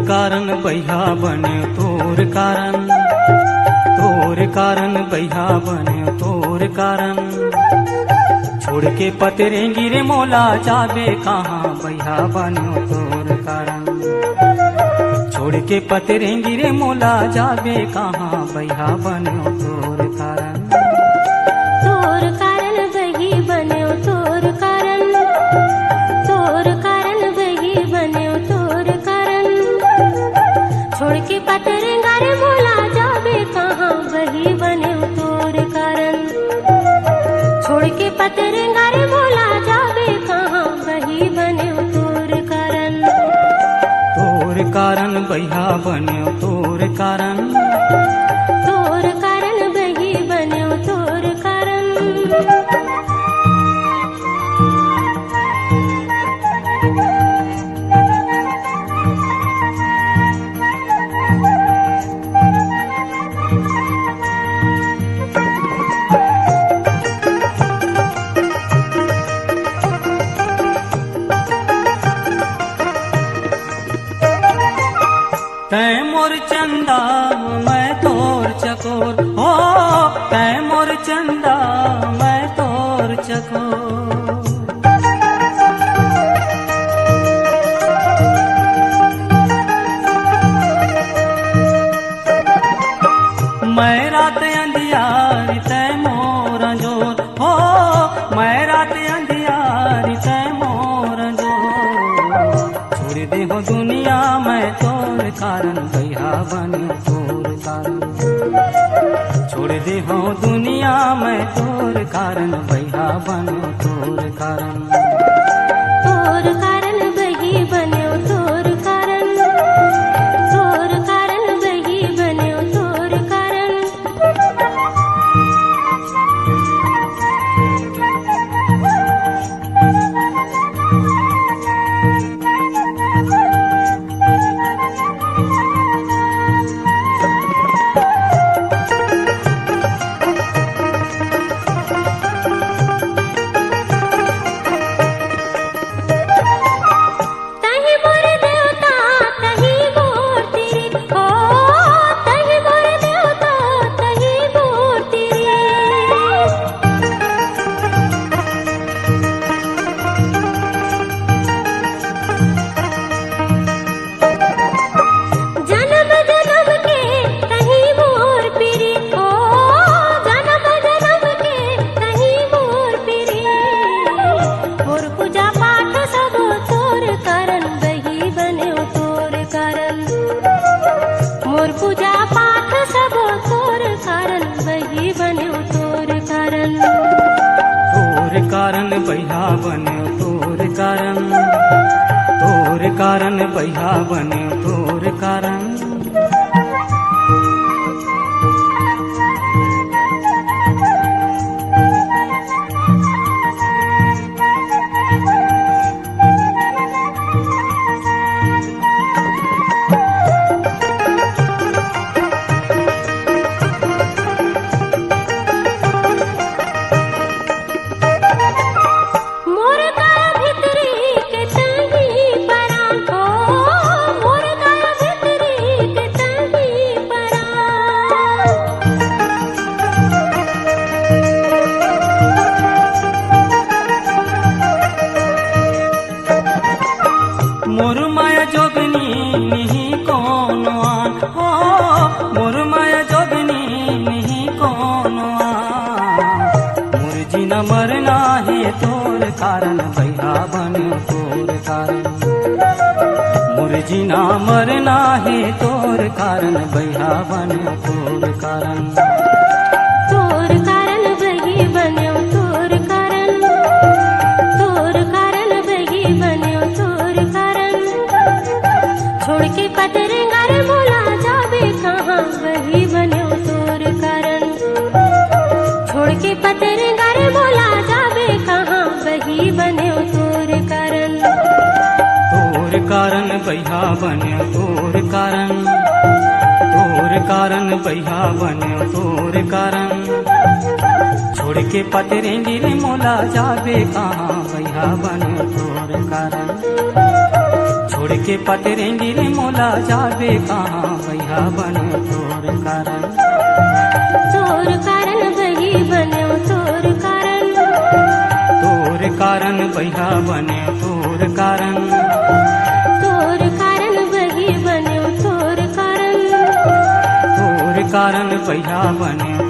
कारण बैहा बने तोर कारण, तोर कारण बैहा बने तोर कारण। छोड़ के पतरेंगी रे मोला जाबे कहाँ बैहा बने तोर कारण। छोड़ के पतरेंगी रे मोला जाबे कहाँ बैहा बने तोर कारण। तोर कारण बही बने तोर कारण, तोर कारण बही बने तोर कारण। छोड़ के पतरेंगा रे मोला जाबे कहाँ बही बने तोर कारण। छोड़ के पतरेंगा रे मोला जाबे कहाँ बही बने तोर कारण। तोर कारण बैहा बने तोर कारण, तोर कारण बही बने तोर कारण। तै मोर चंदा मैं तोर चकोर, हो तै मोर चंदा मैं तोर चकोर। मैं रात अंधियारी तै मोर अंजोर, हो मैं रात अंधियारी तै मोर अंजोर। छोड़ दे हो दुनिया मैं तोर कारण बैहा बने तोर कारण। छोड़ दे हो दुनिया मैं तोर कारण बैहा बने तोर कारण। तोर कारण बही बने तोर कारण, तोर कारण बही बने तोर कारण। पूजा पाठ सब तोर कारण बही बने तोर कारण। तोर कारण बैहा बने तोर कारण, तोर कारण बैहा बने तोर कारण। मोर माया जोगनी नहीं कोनो आन, हो मोर माया जोगनी नहीं कोनो आन। मोर जीना मरना है तोर कारण बैहा बने तोर कारण। मोर जीना मरना है तोर कारण बैहा बने तोर कारण। तोर कारण बही बने तोर कारण, तोर कारण बही बने तोर कारण। छोड़ के पतरेंगा रे मोला जाबे कहाँ बही बने तोर कारण। छोड़ के पतरेंगा रे मोला जाबे कहाँ बही बने तोर कारण। बहिया बन्यो तोर कारण बहिया बन्यो तोर कारण। छोड़ के पतरेंगी रे मोला जाबे कहाँ बहिया बन्यो तोर कारण। छोड़ के पतरेंगी रे मोला जाबे कहाँ बहिया बन्यो तोर कारण। तोर कारण बही बन्यो तोर कारण। तोर कारण बहिया बन्यो तोर कारण। तोर कारण बही बन्यो तोर कारण। तोर कारण बहिया बन्यो